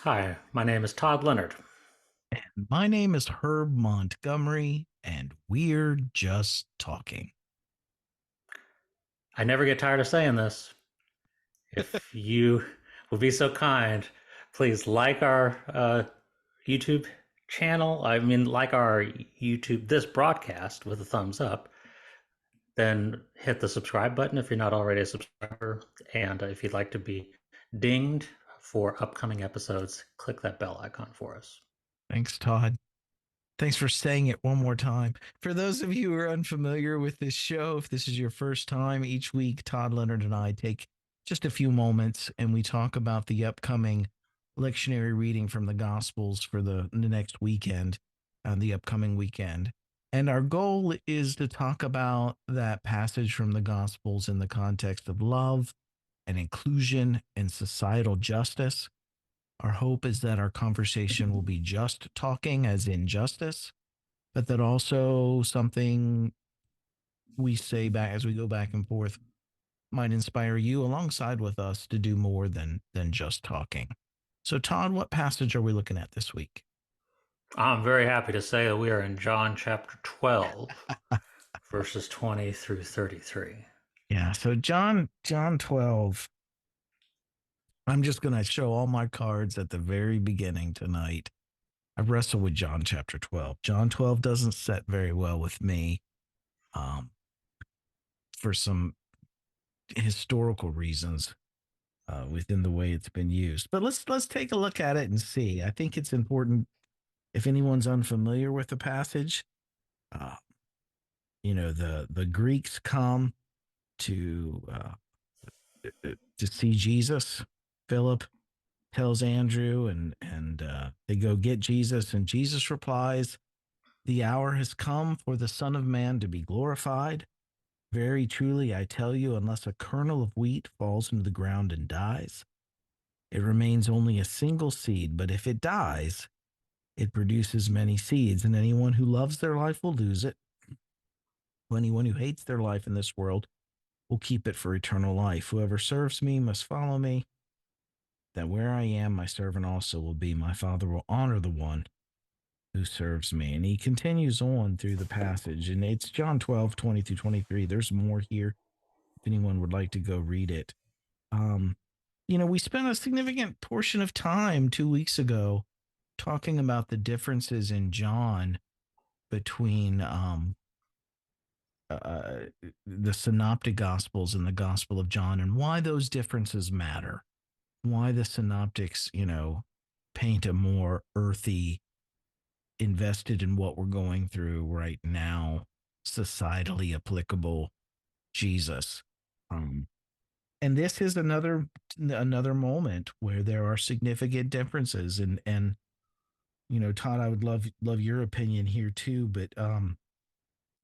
Hi, my name is Todd Leonard. My name is Herb Montgomery, and we're just talking. I never get tired of saying this. If you would be so kind, please like our YouTube channel. I mean, like our this broadcast with a thumbs up. Then hit the subscribe button if you're not already a subscriber. And if you'd like to be dinged for upcoming episodes, click that bell icon for us. Thanks, Todd. Thanks for saying it one more time. For those of you who are unfamiliar with this show, if this is your first time, each week Todd, Leonard, and I take just a few moments and we talk about the upcoming lectionary reading from the Gospels for the next weekend, the upcoming weekend. And our goal is to talk about that passage from the Gospels in the context of love and inclusion and societal justice. Our hope is that our conversation will be just talking, as in justice, but that also something we say back as we go back and forth might inspire you alongside with us to do more than just talking. So, Todd, what passage are we looking at this week? I'm very happy to say that we are in John chapter 12, verses 20 through 33. Yeah, so John 12. I'm just going to show all my cards at the very beginning tonight. I wrestle with John chapter 12. John 12 doesn't set very well with me um, for some historical reasons within the way it's been used. But let's take a look at it and see. I think it's important if anyone's unfamiliar with the passage. Uh, the Greeks come to to see Jesus. Philip tells Andrew, and they go get Jesus, and Jesus replies, "The hour has come for the Son of Man to be glorified. Very truly, I tell you, unless a kernel of wheat falls into the ground and dies, it remains only a single seed, but if it dies, it produces many seeds, and anyone who loves their life will lose it. Anyone who hates their life in this world will keep it for eternal life. Whoever serves me must follow me. That where I am, my servant also will be. My Father will honor the one who serves me." And he continues on through the passage, and it's John 12, 20 through 23. There's more here if anyone would like to go read it. Um, we spent a significant portion of time 2 weeks ago talking about the differences in John between uh, the synoptic gospels and the gospel of John, and why those differences matter, why the synoptics, paint a more earthy, invested in what we're going through right now, societally applicable Jesus. Um, and this is another moment where there are significant differences, and Todd, I would love your opinion here too, but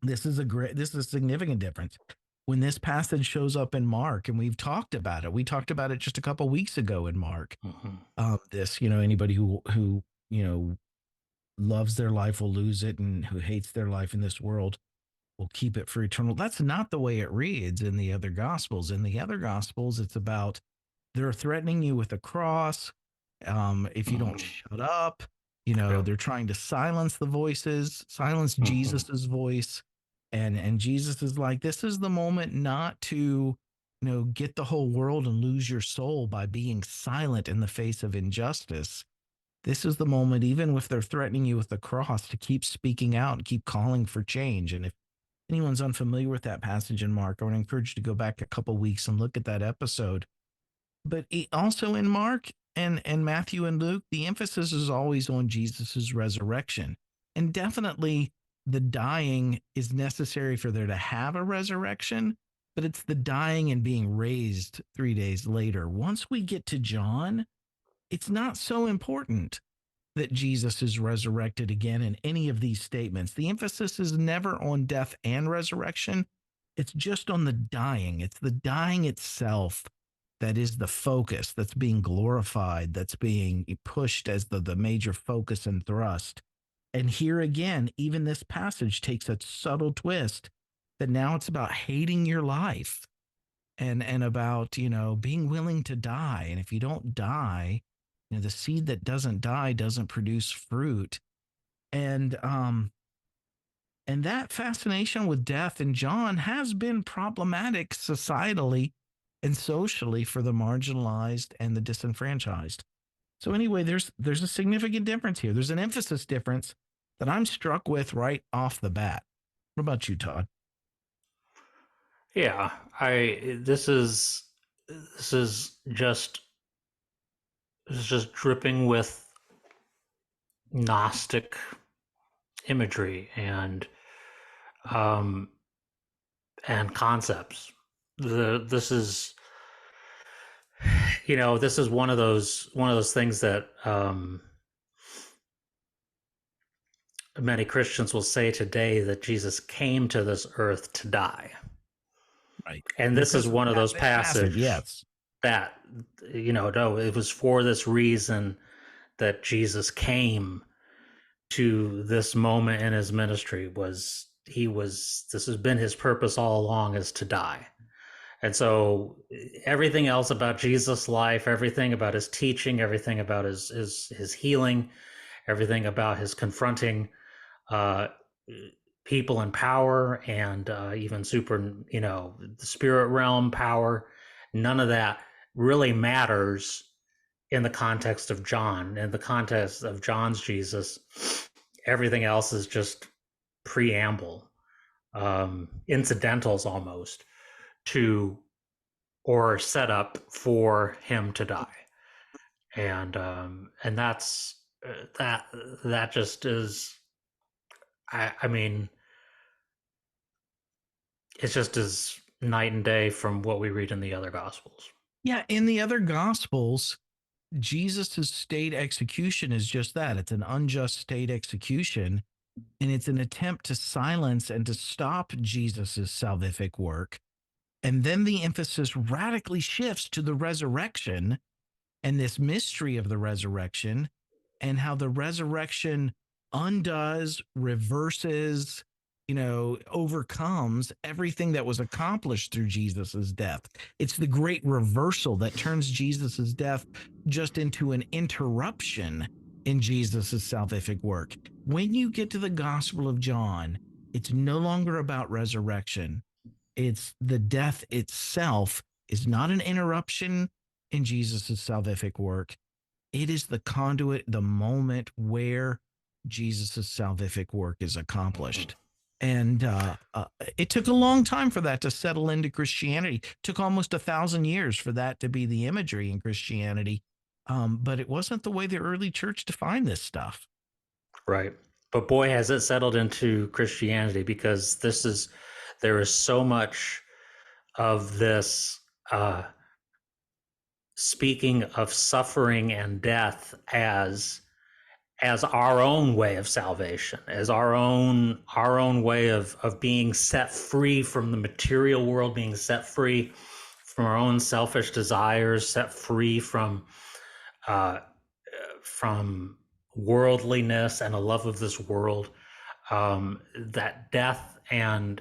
this is a significant difference when this passage shows up in Mark, and we've talked about it. We talked about it just a couple weeks ago in Mark. Mhm. This, anybody who loves their life will lose it, and who hates their life in this world will keep it for eternal. That's not the way it reads in the other gospels. In the other gospels, it's about they're threatening you with a cross. If you don't Mhm. shut up, Yep. they're trying to silence the voices, silence Mhm. Jesus's voice. And Jesus is like, this is the moment not to, get the whole world and lose your soul by being silent in the face of injustice. This is the moment, even if they're threatening you with the cross, to keep speaking out and keep calling for change. And if anyone's unfamiliar with that passage in Mark, I would encourage you to go back a couple weeks and look at that episode. But also in Mark and Matthew and Luke, the emphasis is always on Jesus's resurrection. And definitely the dying is necessary for there to have a resurrection, but it's the dying and being raised 3 days later. Once we get to John, it's not so important that Jesus is resurrected again in any of these statements. The emphasis is never on death and resurrection. It's just on the dying. It's the dying itself that is the focus, that's being glorified, that's being pushed as the major focus and thrust. And here again, even this passage takes a subtle twist that now it's about hating your life and about, being willing to die. And if you don't die, The seed that doesn't die doesn't produce fruit. And that fascination with death in John has been problematic societally and socially for the marginalized and the disenfranchised. So anyway, there's a significant difference here. There's an emphasis difference that I'm struck with right off the bat. What about you, Todd? Yeah, I this is just this is just dripping with Gnostic imagery um and concepts. This is, this is one of those things that many Christians will say today, that Jesus came to this earth to die. Right. And this is Because of one of those this passage, passages yes. that, no, it was for this reason that Jesus came to this moment in his ministry. This has been his purpose all along, is to die. And so everything else about Jesus' life, everything about his teaching, everything about his healing, everything about his confronting uh, people in power, and even the spirit realm power, none of that really matters in the context of John. In the context of John's Jesus, everything else is just preamble, incidentals almost, to or set up for him to die. And that's that that just is, I mean, it's just as night and day from what we read in the other gospels. Yeah, in the other gospels, Jesus' state execution is just that. It's an unjust state execution, and it's an attempt to silence and to stop Jesus' salvific work. And then the emphasis radically shifts to the resurrection and this mystery of the resurrection, and how the resurrection undoes, reverses, overcomes everything that was accomplished through Jesus's death. It's the great reversal that turns Jesus's death just into an interruption in Jesus's salvific work. When you get to the Gospel of John, it's no longer about resurrection. It's the death itself is not an interruption in Jesus' salvific work. It is the conduit, the moment where Jesus' salvific work is accomplished. And it took a long time for that to settle into Christianity. It took almost 1,000 years for that to be the imagery in Christianity. But it wasn't the way the early church defined this stuff. Right. But boy, has it settled into Christianity, because there is so much of this speaking of suffering and death as our own way of salvation, as our own way of being set free from the material world, being set free from our own selfish desires, set free uh, from worldliness and a love of this world. That death and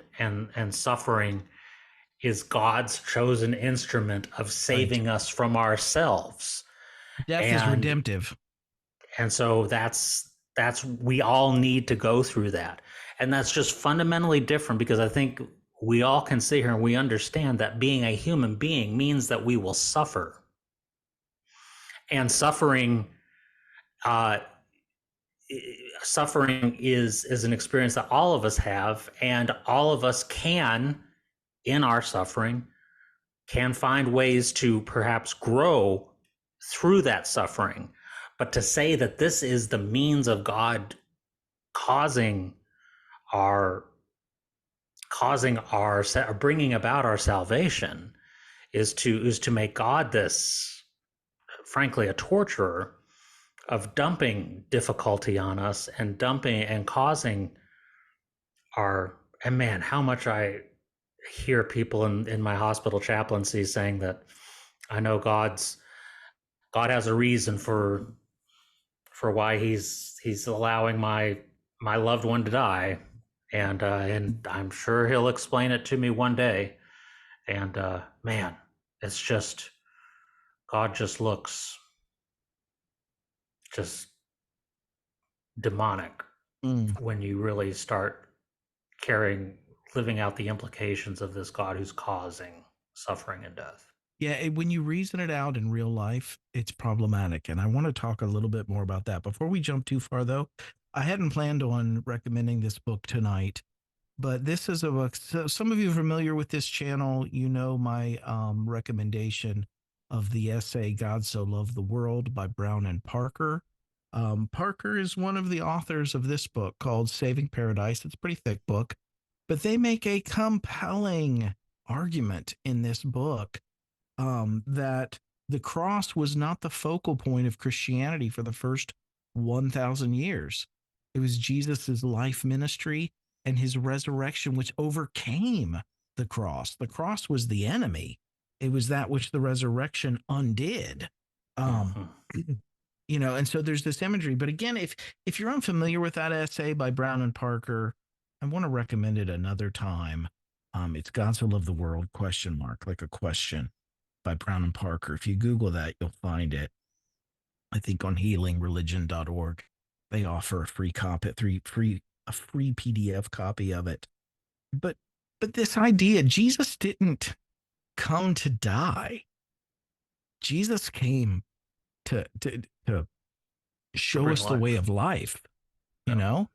suffering is God's chosen instrument of Right. saving us from ourselves. Death is and redemptive. and so that's we all need to go through that. And that's just fundamentally different, because I think we all can sit here and we understand that being a human being means that we will suffer. And uh, suffering is an experience that all of us have, and all of us can, in our suffering, can find ways to perhaps grow through that suffering. But to say that this is the means of God causing our bringing about our salvation, is to make God this, frankly, a torturer, of dumping difficulty on us, and dumping and causing our, and man, how much I hear people in my hospital chaplaincy saying that, I know God has a reason for why he's allowing my loved one to die, and I'm sure he'll explain it to me one day. And man, it's just, God just looks just demonic Mm. when you really start carrying, living out the implications of this God who's causing suffering and death. Yeah, when you reason it out in real life, it's problematic. And I want to talk a little bit more about that. Before we jump too far, though, I hadn't planned on recommending this book tonight, but this is a book. So some of you are familiar with this channel. You know my recommendation of the essay God So Loved the World by Brown and Parker. Parker is one of the authors of this book called Saving Paradise. It's a pretty thick book, but they make a compelling argument in this book that the cross was not the focal point of Christianity for the first 1,000 years. It was Jesus's life ministry and his resurrection, which overcame the cross. The cross was the enemy. It was that which the resurrection undid. Um, Mm-hmm. and so there's this imagery. But again, if you're unfamiliar with that essay by Brown and Parker, I want to recommend it another time. It's God So Loved the World, ? Like a question, by Brown and Parker. If you Google that, you'll find it. I think on healingreligion.org, they offer a free copy, a free PDF copy of it. But this idea, Jesus didn't come to die. Jesus came to To show bring us the way life. of life, you Yeah. know?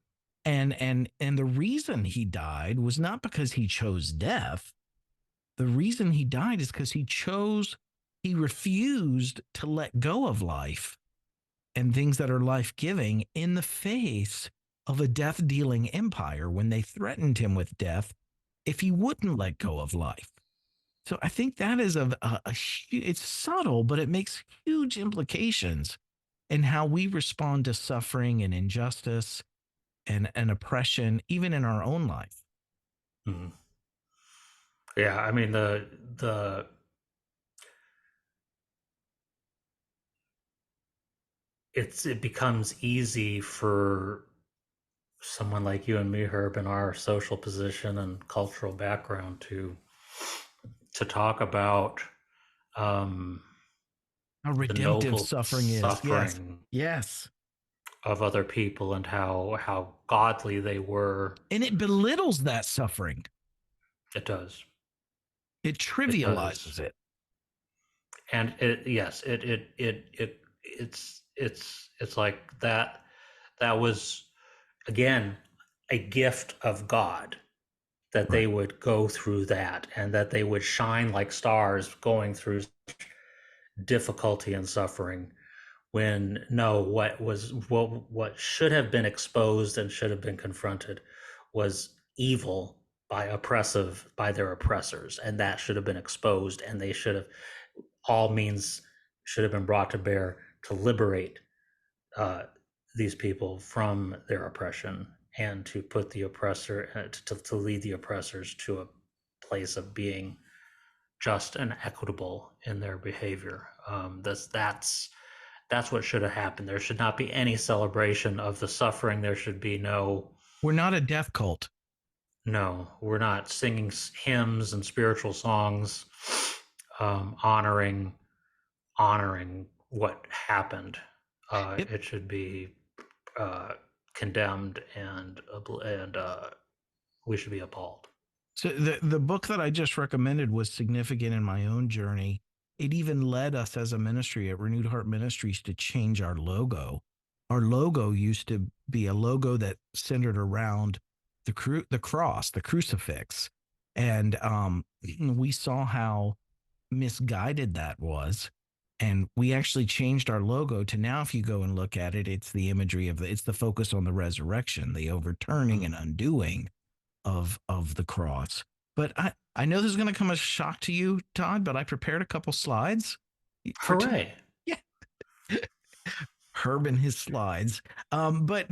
And the reason he died was not because he chose death. The reason he died is because he refused to let go of life and things that are life giving in the face of a death dealing empire when they threatened him with death if he wouldn't let go of life. So I think that is it's subtle, but it makes huge implications in how we respond to suffering and injustice and oppression, even in our own life. Mm-hmm. Yeah, I mean the it becomes easy for someone like you and me, Herb, in our social position and cultural background to talk about um, How the redemptive noble suffering is. Yes. suffering Yes. of other people and how godly they were. And it belittles that suffering. It does. It It does. trivializes it. And it's like that was again a gift of God that Right. they would go through that and that they would shine like stars going through difficulty and suffering when no what should have been exposed and should have been confronted was evil by their oppressors, and that should have been exposed, and they should have all means should have been brought to bear to liberate uh, these people from their oppression and to put the oppressor to lead the oppressors to a place of being just and equitable in their behavior. That's what should have happened. There should not be any celebration of the suffering. There should be We're not a death cult. no. We're not singing hymns and spiritual songs, honoring what happened. Yep. It should be uh, condemned and we should be appalled. So the book that I just recommended was significant in my own journey. It even led us as a ministry at Renewed Heart Ministries to change our logo. Our logo used to be a logo that centered around the cross, the crucifix, and we saw how misguided that was. And we actually changed our logo to now, if you go and look at it, it's the imagery of it's the focus on the resurrection, the overturning and undoing of the cross. But I know this is going to come as a shock to you, Todd, but I prepared a couple slides for tonight. Hooray! Yeah, Herb and his slides. But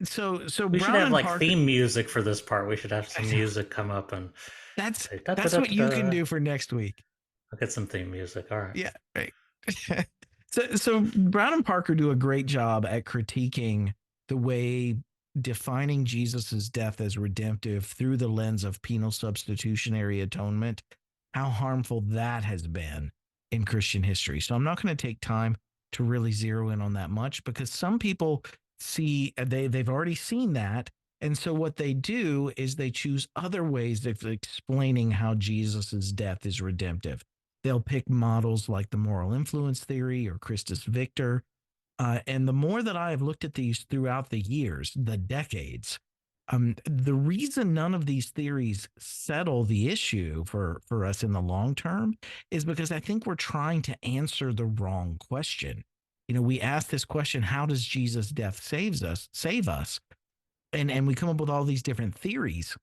so We should Brown have and like Parker. theme music for this part. We should have some music come up and That's say da da that's da what you can da. do for next week. I'll get some theme music. All right. Yeah, right. So Brown and Parker do a great job at critiquing the way defining Jesus's death as redemptive through the lens of penal substitutionary atonement, how harmful that has been in Christian history. So I'm not going to take time to really zero in on that much, because some people see they've already seen that, and so what they do is they choose other ways of explaining how Jesus's death is redemptive. They'll pick models like the moral influence theory or Christus Victor. And the more that I have looked at these throughout the years, the decades, the reason none of these theories settle the issue for us in the long term is because I think we're trying to answer the wrong question. You know, we ask this question: how does Jesus' death save us? And we come up with all these different theories.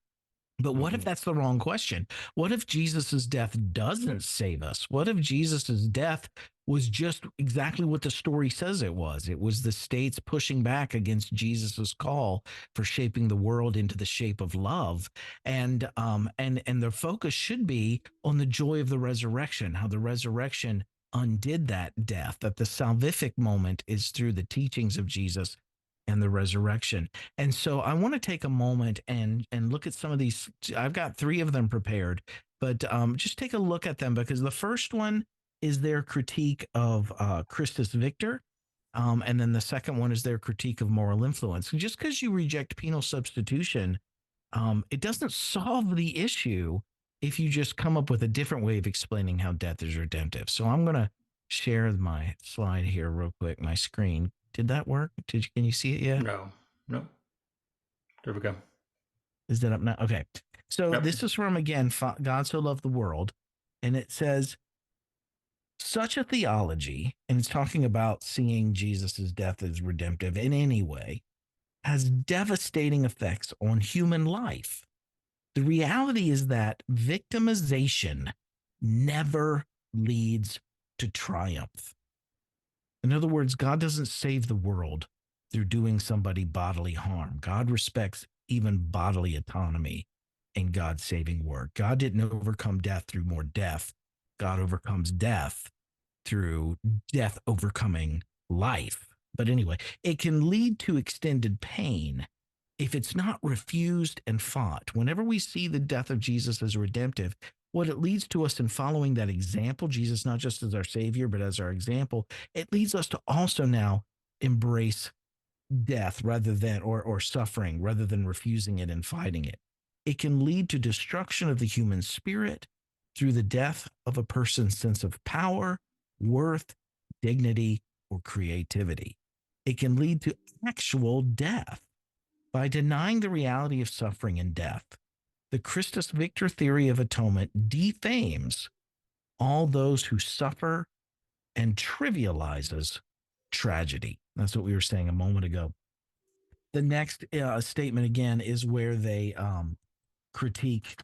But what if Hmm. that's the wrong question? What if Jesus's death doesn't save us? What if Jesus's death was just exactly what the story says it was? It was the states pushing back against Jesus's call for shaping the world into the shape of love. And the focus should be on the joy of the resurrection, how the resurrection undid that death, that the salvific moment is through the teachings of Jesus and the resurrection. And so I want to take a moment and look at some of these. I've got three of them prepared, but just take a look at them, because the first one is their critique of Christus Victor. And then the second one is their critique of moral influence. And just because you reject penal substitution, it doesn't solve the issue if you just come up with a different way of explaining how death is redemptive. So I'm going to share my slide here real quick, my screen. Did that work? Can you see it yet? No, no. There we go. Is that up now? Okay. So Yep. this is from, again, God So Loved the World. And it says, such a theology, and it's talking about seeing Jesus's death as redemptive in any way, has devastating effects on human life. The reality is that victimization never leads to triumph. In other words, God doesn't save the world through doing somebody bodily harm. God respects even bodily autonomy in God's saving work. God didn't overcome death through more death. God overcomes death through death overcoming life. But anyway, it can lead to extended pain if it's not refused and fought. Whenever we see the death of Jesus as redemptive, what it leads to us in following that example, Jesus not just as our Savior, but as our example, it leads us to also now embrace death rather than, or suffering, rather than refusing it and fighting it. It can lead to destruction of the human spirit through the death of a person's sense of power, worth, dignity, or creativity. It can lead to actual death by denying the reality of suffering and death. The Christus Victor theory of atonement defames all those who suffer and trivializes tragedy. That's what we were saying a moment ago. The next statement, again, is where they critique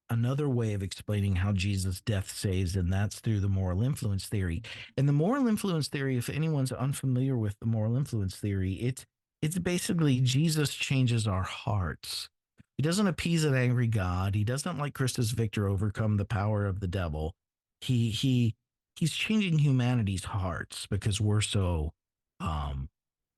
another way of explaining how Jesus' death saves, and that's through the moral influence theory. And the moral influence theory, if anyone's unfamiliar with the moral influence theory, it's basically Jesus changes our hearts. He doesn't appease an angry God. He doesn't, like Christus Victor, overcome the power of the devil. He's changing humanity's hearts because we're so um,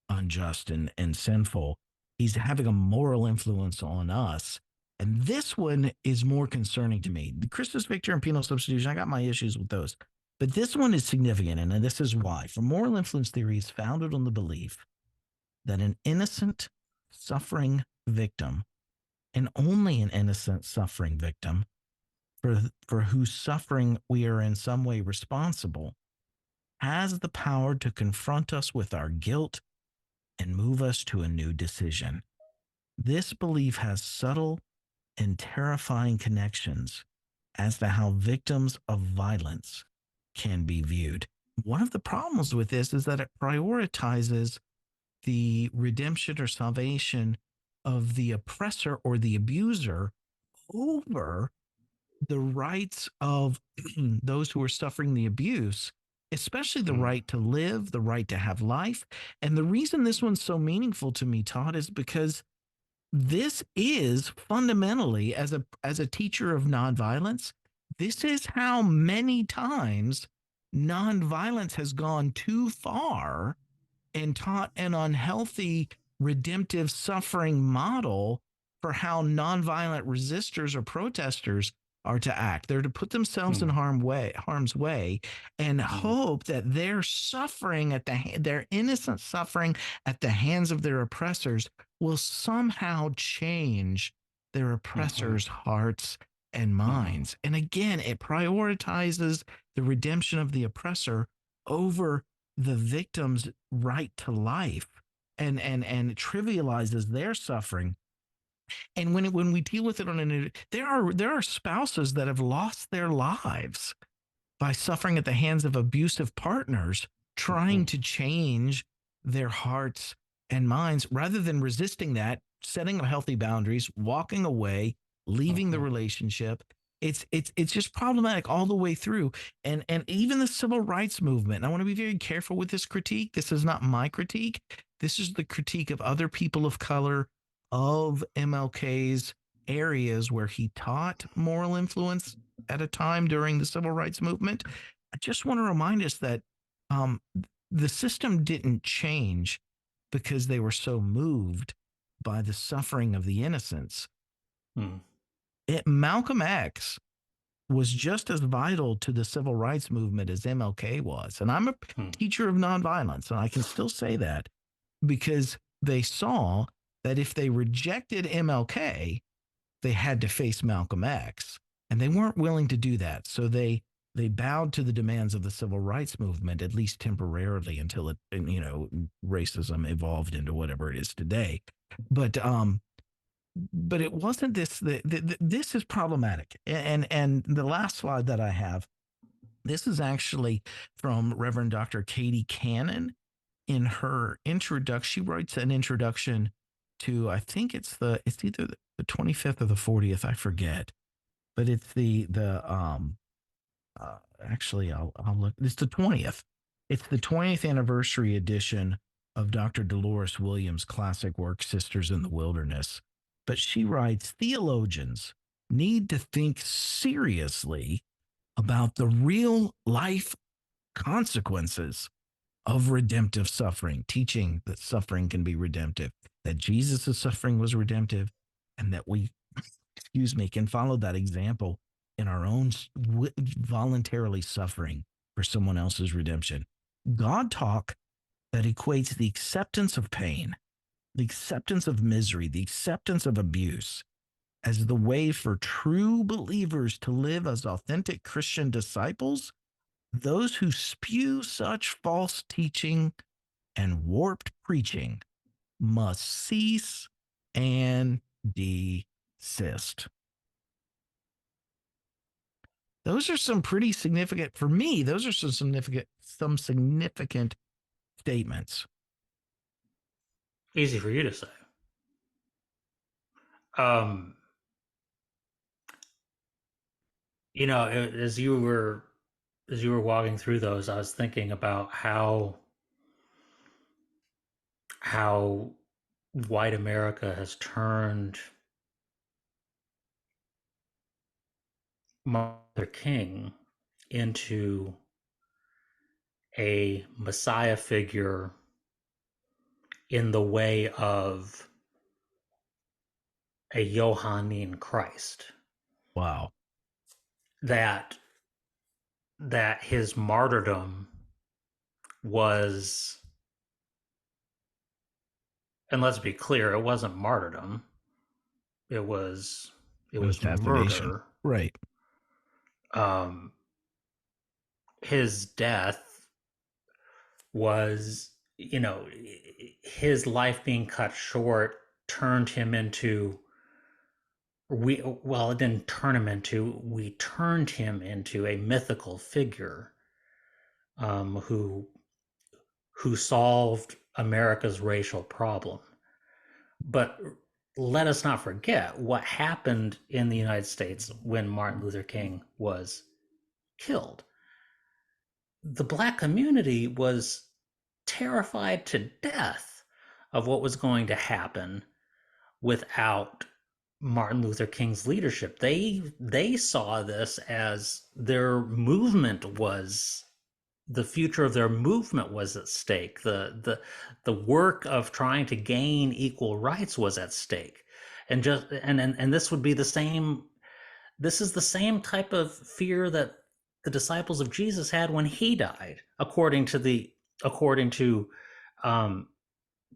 unjust and sinful. He's having a moral influence on us. And this one is more concerning to me. The Christus Victor and penal substitution, I got my issues with those. But this one is significant, and this is why. For moral influence theory is founded on the belief that an innocent suffering victim, and only an innocent suffering victim, for whose suffering we are in some way responsible, has the power to confront us with our guilt and move us to a new decision. This belief has subtle and terrifying connections as to how victims of violence can be viewed. One of the problems with this is that it prioritizes the redemption or salvation of the oppressor or the abuser over the rights of those who are suffering the abuse, especially the Mm. right to live, the right to have life. And the reason this one's so meaningful to me, Todd, is because this is fundamentally, as a teacher of nonviolence, this is how many times nonviolence has gone too far and taught an unhealthy redemptive suffering model for how nonviolent resistors or protesters are to act. They're to put themselves in Mm, harm's way, and mm, hope that their suffering their innocent suffering at the hands of their oppressors will somehow change their mhm, oppressors' hearts and mhm, minds. And again, it prioritizes the redemption of the oppressor over the victim's right to life, and trivializes their suffering. And when we deal with it there are spouses that have lost their lives by suffering at the hands of abusive partners, trying mhm, to change their hearts and minds rather than resisting that, setting up healthy boundaries, walking away, leaving the mhm, relationship. It's just problematic all the way through. And even the civil rights movement. And I want to be very careful with this critique. This is not my critique. This is the critique of other people of color of MLK's areas where he taught moral influence at a time during the civil rights movement. I just want to remind us that um, the system didn't change because they were so moved by the suffering of the innocents. mm, Malcolm X was just as vital to the civil rights movement as MLK was. And I'm a mm. teacher of nonviolence, and I can still say that because they saw that if they rejected MLK, they had to face Malcolm X, and they weren't willing to do that. So they bowed to the demands of the civil rights movement, at least temporarily, until racism evolved into whatever it is today. But it wasn't this. This is problematic. And the last slide that I have, this is actually from Reverend Dr. Katie Cannon in her introduction. She writes an introduction to, I think it's either the 25th or the 40th, I forget, but it's actually I'll look. It's the 20th. It's the 20th anniversary edition of Dr. Dolores Williams' classic work, Sisters in the Wilderness. But she writes, theologians need to think seriously about the real life consequences of redemptive suffering, teaching that suffering can be redemptive, that Jesus' suffering was redemptive, and that we, can follow that example in our own voluntarily suffering for someone else's redemption. God talk that equates the acceptance of pain, the acceptance of misery, the acceptance of abuse as the way for true believers to live as authentic Christian disciples. Those who spew such false teaching and warped preaching must cease and desist. Those are some pretty significant, for me, those are some significant statements. Easy for you to say. Um, as you were walking through those, I was thinking about how white America has turned Martin Luther King into a messiah figure in the way of a Johannine Christ. Wow. That that his martyrdom was, and let's be clear, it wasn't martyrdom. It was it was Assassination. murder. Right. Um, his death was, his life being cut short turned him into it didn't turn him into, we turned him into a mythical figure, um, who who solved America's racial problem. But let us not forget what happened in the United States when Martin Luther King was killed. The black community was terrified to death of what was going to happen without Martin Luther King's leadership. They saw this as their movement was, the future of their movement was at stake. The work of trying to gain equal rights was at stake. And this would be the same this is the same type of fear that the disciples of Jesus had when he died, according um,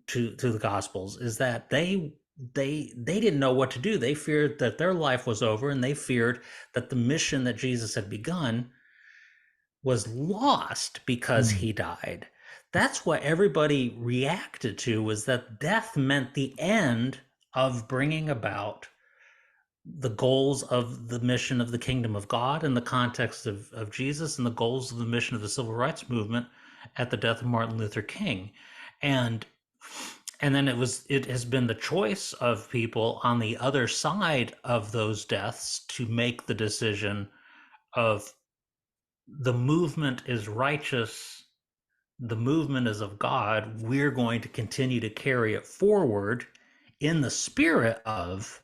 to the Gospels, is that they didn't know what to do. They feared that their life was over, and they feared that the mission that Jesus had begun was lost because Mm. he died. That's what everybody reacted to, was that death meant the end of bringing about the goals of the mission of the kingdom of God in the context of Jesus, and the goals of the mission of the civil rights movement at the death of Martin Luther King. And and then it has been the choice of people on the other side of those deaths to make the decision of, the movement is righteous, the movement is of God, we're going to continue to carry it forward in the spirit of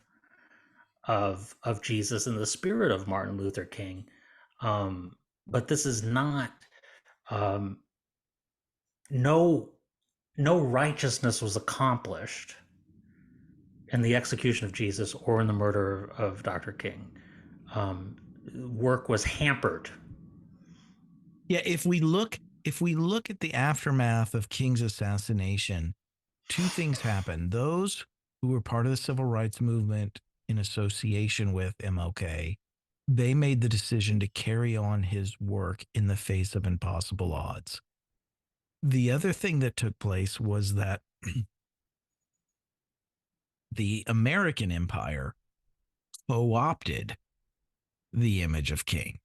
Jesus, in the spirit of Martin Luther King. But this is not, um, no no righteousness was accomplished in the execution of Jesus or in the murder of Dr. King. Um, Work was hampered. Yeah, if we look at the aftermath of King's assassination, two things happened. Those who were part of the civil rights movement in association with MLK, they made the decision to carry on his work in the face of impossible odds. The other thing that took place was that the American empire co-opted the image of King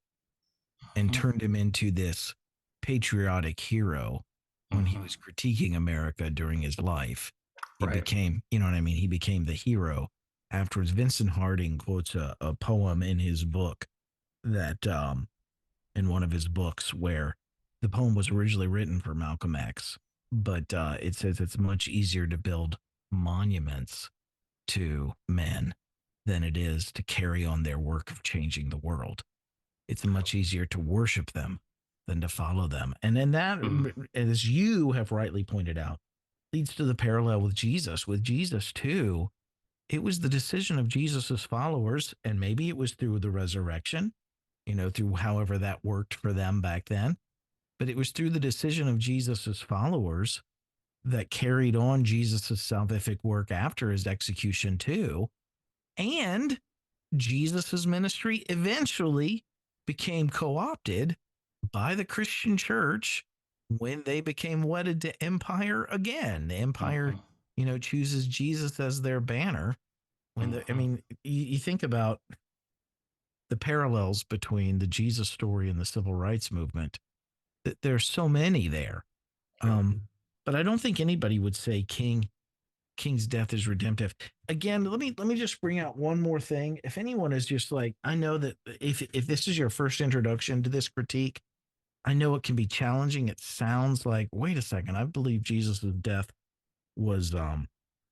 and Mm-hmm. turned him into this patriotic hero when he Mm-hmm. was critiquing America during his life. He Right. became, you know what I mean? He became the hero. Afterwards, Vincent Harding quotes a poem in his book that, in one of his books, where the poem was originally written for Malcolm X, but it says it's much easier to build monuments to men than it is to carry on their work of changing the world. It's much easier to worship them than to follow them. And then that, Mm-hmm. as you have rightly pointed out, leads to the parallel with Jesus. With Jesus, too, it was the decision of Jesus's followers, and maybe it was through the resurrection, through however that worked for them back then. But it was through the decision of Jesus's followers that carried on Jesus's salvific work after his execution, too. And Jesus's ministry eventually became co-opted by the Christian church when they became wedded to empire again. The empire, Mm-hmm. chooses Jesus as their banner. I Mm-hmm. mean, you think about the parallels between the Jesus story and the civil rights movement. There's so many there. Sure. But I don't think anybody would say King's death is redemptive. Again, let me just bring out one more thing. If anyone is just like, I know that if this is your first introduction to this critique, I know it can be challenging. It sounds like, wait a second, I believe Jesus' death was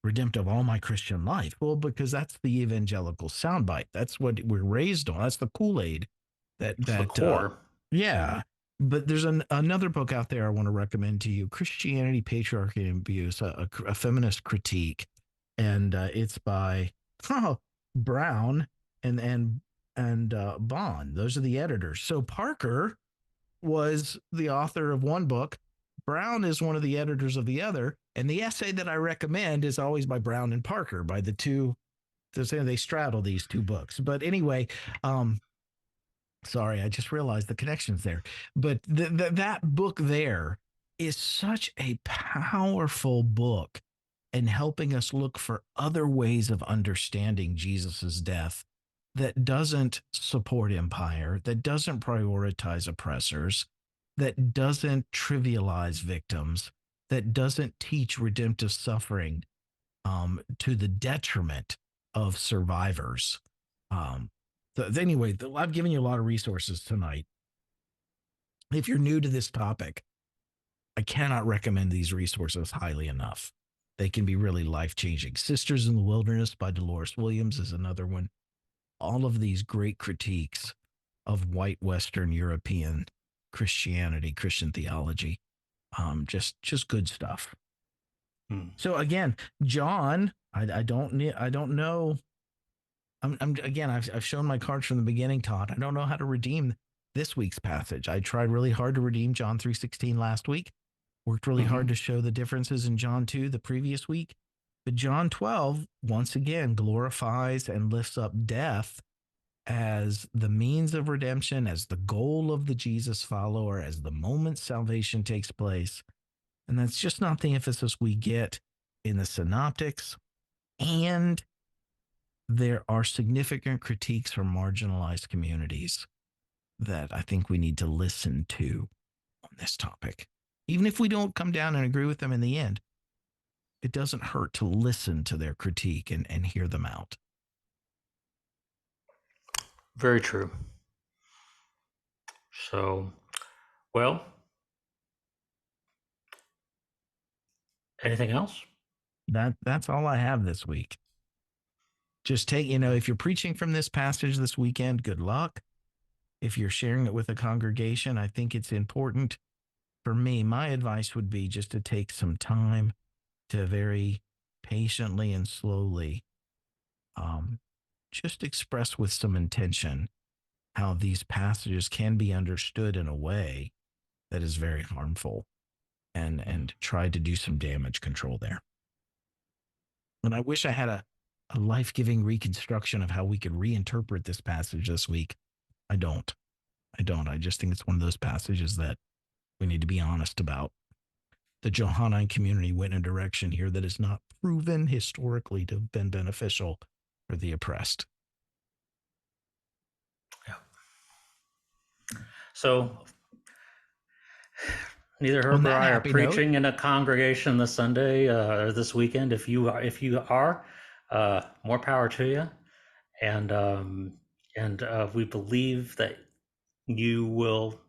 redemptive all my Christian life. Well, because that's the evangelical soundbite. That's what we're raised on. That's the Kool-Aid that It's the that core. yeah. But there's another book out there I want to recommend to you: Christianity, Patriarchy, and Abuse, a feminist critique, and it's by Brown and Bond. Those are the editors. So Parker was the author of one book. Brown is one of the editors of the other. And the essay that I recommend is always by Brown and Parker, by the two. They straddle these two books. But anyway, sorry, I just realized the connections there. But that book there is such a powerful book in helping us look for other ways of understanding Jesus's death that doesn't support empire, that doesn't prioritize oppressors, that doesn't trivialize victims, that doesn't teach redemptive suffering to the detriment of survivors. Um, anyway, I've given you a lot of resources tonight. If you're new to this topic, I cannot recommend these resources highly enough. They can be really life changing. Sisters in the Wilderness by Dolores Williams is another one. All of these great critiques of white Western European Christianity, Christian theology, just good stuff. Mm. So again, John, I don't know Again, I've shown my cards from the beginning, Todd. I don't know how to redeem this week's passage. I tried really hard to redeem John 3:16 last week. Worked really hard Mm-hmm. to show the differences in John 2 the previous week. But John 12 once again glorifies and lifts up death as the means of redemption, as the goal of the Jesus follower, as the moment salvation takes place. And that's just not the emphasis we get in the synoptics. And there are significant critiques from marginalized communities that I think we need to listen to on this topic. Even if we don't come down and agree with them in the end, it doesn't hurt to listen to their critique and hear them out. Very true. So, well, anything else? That's all I have this week. Just take, if you're preaching from this passage this weekend, good luck. If you're sharing it with a congregation, I think it's important. For me, my advice would be just to take some time to very patiently and slowly just express with some intention how these passages can be understood in a way that is very harmful and try to do some damage control there. And I wish I had a life-giving reconstruction of how we could reinterpret this passage this week. I don't. I just think it's one of those passages that we need to be honest about. The Johannine community went in a direction here that is not proven historically to have been beneficial for the oppressed. Yeah. So, neither On Herb or that I are happy note, preaching in a congregation this Sunday or this weekend. If you are, more power to you. And we believe that you will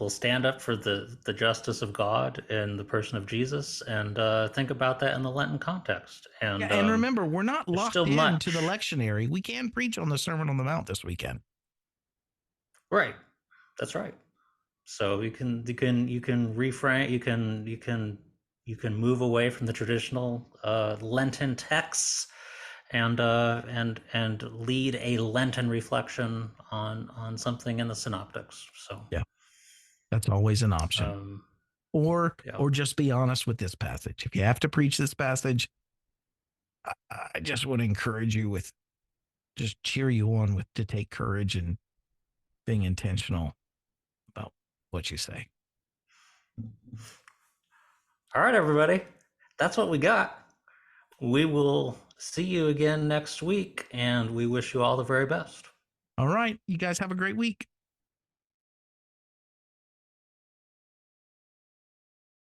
stand up for the justice of God and the person of Jesus, and think about that in the Lenten context. yeah, And and remember, we're not there's locked still into the much, lectionary. We can preach on the Sermon on the Mount this weekend. right? That's right. So you can reframe, you can move away from the traditional Lenten texts, and lead a Lenten reflection on something in the synoptics. So Yeah, that's always an option. um, Or yeah. or just be honest with this passage. If you have to preach this passage, I just want to encourage you with just cheer you on with to take courage and being intentional about what you say. All right, everybody, that's what we got. We will see you again next week, and we wish you all the very best. All right, you guys have a great week.